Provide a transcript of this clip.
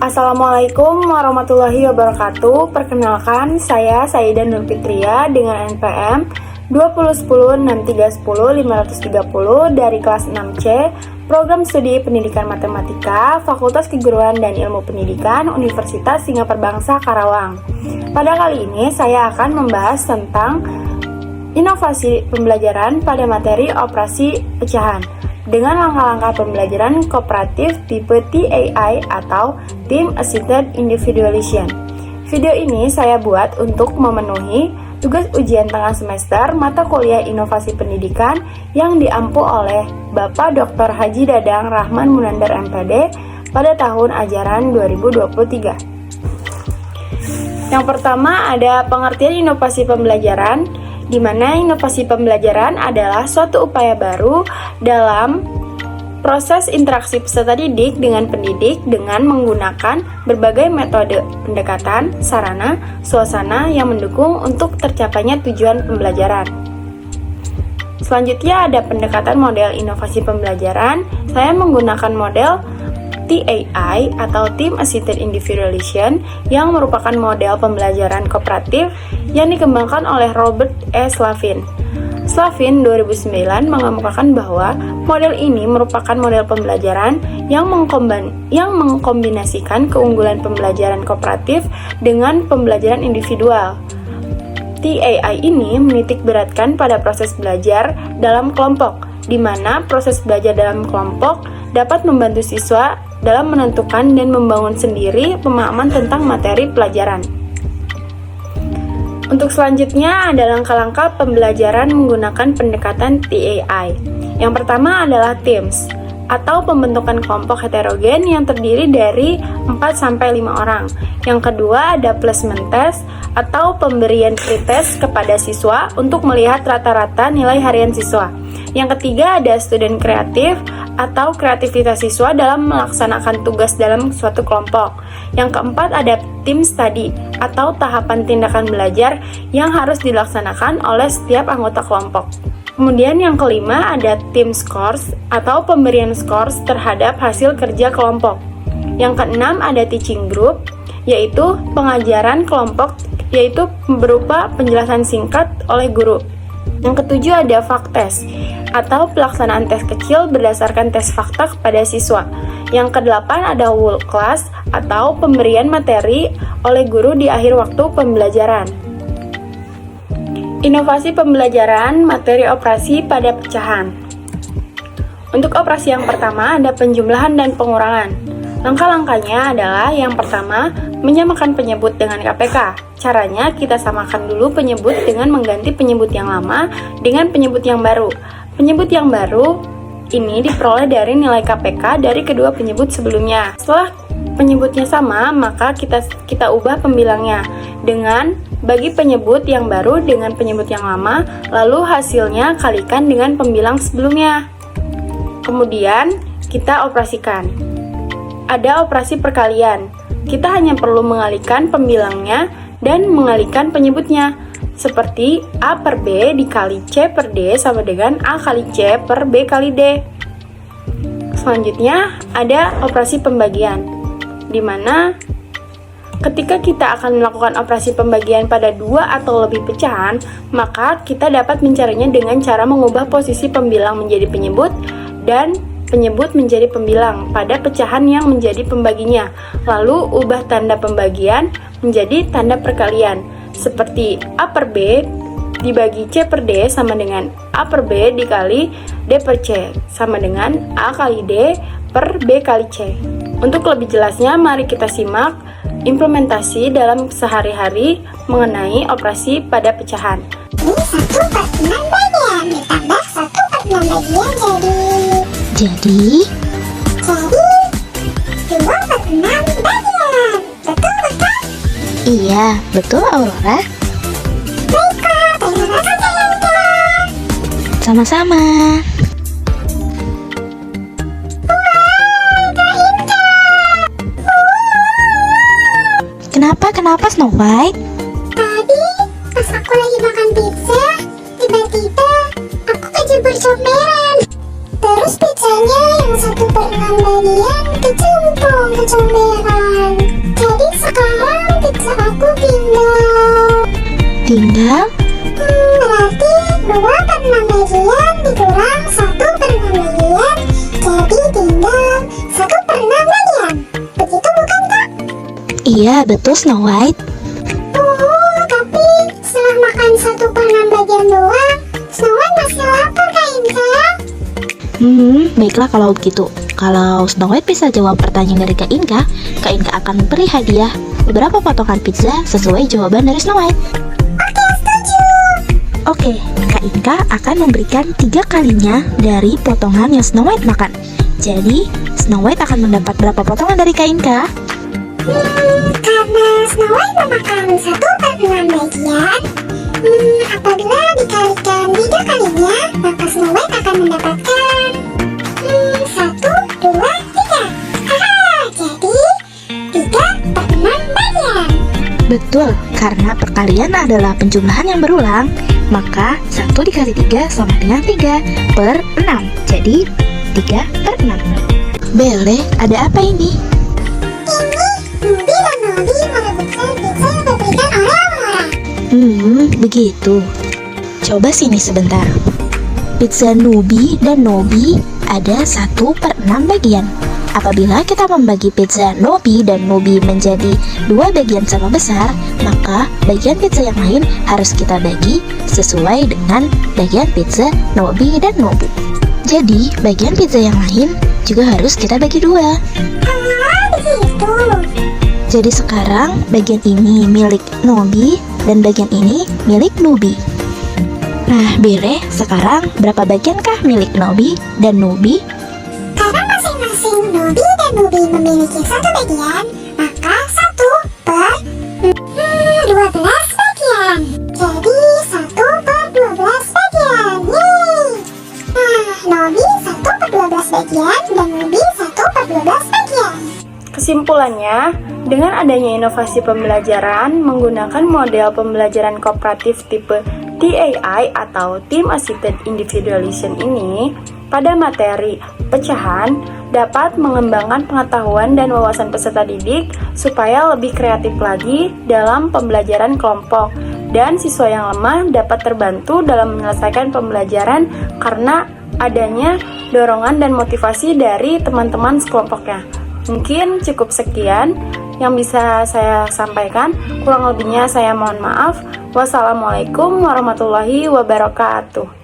Assalamualaikum warahmatullahi wabarakatuh. Perkenalkan, saya Saidah Nur Fitria dengan NPM 20106310-530 dari kelas 6C, Program Studi Pendidikan Matematika, Fakultas Keguruan dan Ilmu Pendidikan, Universitas Singapura Bangsa Karawang. Pada kali ini saya akan membahas tentang inovasi pembelajaran pada materi operasi pecahan dengan langkah-langkah pembelajaran kooperatif tipe TAI atau Team Assisted Individualization. Video ini saya buat untuk memenuhi tugas ujian tengah semester mata kuliah inovasi pendidikan yang diampu oleh Bapak Dr. Haji Dadang Rahman Munandar MPD pada tahun ajaran 2023. Yang pertama ada pengertian inovasi pembelajaran, di mana inovasi pembelajaran adalah suatu upaya baru dalam proses interaksi peserta didik dengan pendidik dengan menggunakan berbagai metode pendekatan, sarana, suasana yang mendukung untuk tercapainya tujuan pembelajaran. Selanjutnya ada pendekatan model inovasi pembelajaran. Saya menggunakan model TAI atau Team Assisted Individualization yang merupakan model pembelajaran kooperatif yang dikembangkan oleh Robert E. Slavin. Slavin 2009 mengemukakan bahwa model ini merupakan model pembelajaran yang mengkombinasikan keunggulan pembelajaran kooperatif dengan pembelajaran individual. TAI ini menitik beratkan pada proses belajar dalam kelompok, di mana proses belajar dalam kelompok dapat membantu siswa dalam menentukan dan membangun sendiri pemahaman tentang materi pelajaran. Untuk selanjutnya ada langkah-langkah pembelajaran menggunakan pendekatan TAI. Yang pertama adalah teams atau pembentukan kelompok heterogen yang terdiri dari 4-5 orang. Yang kedua ada placement test atau pemberian pretest kepada siswa untuk melihat rata-rata nilai harian siswa. Yang ketiga ada student kreatif atau kreativitas siswa dalam melaksanakan tugas dalam suatu kelompok. Yang keempat ada team study atau tahapan tindakan belajar yang harus dilaksanakan oleh setiap anggota kelompok. Kemudian yang kelima ada team scores atau pemberian scores terhadap hasil kerja kelompok. Yang keenam ada teaching group, yaitu pengajaran kelompok, yaitu berupa penjelasan singkat oleh guru. Yang ketujuh ada fact test atau pelaksanaan tes kecil berdasarkan tes fakta kepada siswa. Yang kedelapan ada whole class atau pemberian materi oleh guru di akhir waktu pembelajaran. Inovasi pembelajaran materi operasi pada pecahan. Untuk operasi yang pertama ada penjumlahan dan pengurangan. Langkah-langkahnya adalah yang pertama, menyamakan penyebut dengan KPK. Caranya kita samakan dulu penyebut dengan mengganti penyebut yang lama dengan penyebut yang baru. Penyebut yang baru ini diperoleh dari nilai KPK dari kedua penyebut sebelumnya. Setelah penyebutnya sama, maka kita ubah pembilangnya dengan bagi penyebut yang baru dengan penyebut yang lama, lalu hasilnya kalikan dengan pembilang sebelumnya. Kemudian kita operasikan. Ada operasi perkalian. Kita hanya perlu mengalihkan pembilangnya dan mengalihkan penyebutnya. Seperti A per B dikali C per D sama dengan A kali C per B kali D. Selanjutnya ada operasi pembagian, di mana ketika kita akan melakukan operasi pembagian pada dua atau lebih pecahan, maka kita dapat mencarinya dengan cara mengubah posisi pembilang menjadi penyebut dan penyebut menjadi pembilang pada pecahan yang menjadi pembaginya. Lalu ubah tanda pembagian menjadi tanda perkalian. Seperti A per B dibagi C per D sama dengan A per B dikali D per C sama dengan A kali D per B kali C. Untuk lebih jelasnya, mari kita simak implementasi dalam sehari-hari mengenai operasi pada pecahan. Ini 1/6 bagian ditambah 1/6 bagian jadi 2/6 bagian. Betul bukan? Iya, betul Aurora. Baiklah, terima kasih Yanka. Sama-sama. Kenapa Snow White? Tadi pas aku lagi makan pizza, tiba-tiba aku kejebur comberan. Terus pizzanya yang 1/6 bagian kecemplung ke comberan. tinggal Berarti 2/6 bagian dikurang 1/6 bagian, jadi tinggal 1/6 bagian. Begitu bukan, Kak? Iya, betul Snow White. Tapi setelah makan 1/6 bagian doang, Snow White masih lapar, Kak Inka. Baiklah kalau begitu. Kalau Snow White bisa jawab pertanyaan dari Kak Inka akan memberi hadiah beberapa potongan pizza sesuai jawaban dari Snow White. Oke, setuju. Oke, Kak Inka akan memberikan 3 kalinya dari potongan yang Snow White makan. Jadi, Snow White akan mendapat berapa potongan dari Kak Inka? Karena Snow White memakan 1/6 bagian, apabila dikalikan 3 kalinya, maka Snow White akan mendapatkan 1, 2, 3. Jadi 3/6 bagian. Betul, karena perkalian adalah penjumlahan yang berulang, maka 1 dikali 3 sama dengan 3/6. Jadi 3/6. Bele, ada apa ini? Ini Nubi dan Nobi merebutkan pizza yang diberikan oleh Aurora. Begitu. Coba sini sebentar. Pizza Nubi dan Nobi ada 1/6 bagian. Apabila kita membagi pizza Nobi dan Nobi menjadi 2 bagian sama besar, maka bagian pizza yang lain harus kita bagi sesuai dengan bagian pizza Nobi dan Nobi. Jadi, bagian pizza yang lain juga harus kita bagi 2. Begitu. Jadi sekarang bagian ini milik Nobi dan bagian ini milik Nubi. Nah, Bere, sekarang berapa bagiankah milik Nobi dan Nubi? Karena masing-masing Nobi dan Nubi memiliki 1 bagian, maka 1/12 bagian. Jadi 1/12 bagian. Yeay! Nah, Nobi 1/12 bagian dan Nubi 1/12 bagian. Kesimpulannya, dengan adanya inovasi pembelajaran menggunakan model pembelajaran kooperatif tipe TAI atau Team Assisted Individualization ini, pada materi pecahan dapat mengembangkan pengetahuan dan wawasan peserta didik supaya lebih kreatif lagi dalam pembelajaran kelompok, dan siswa yang lemah dapat terbantu dalam menyelesaikan pembelajaran karena adanya dorongan dan motivasi dari teman-teman sekelompoknya. Mungkin cukup sekian yang bisa saya sampaikan. Kurang lebihnya saya mohon maaf. Wassalamualaikum warahmatullahi wabarakatuh.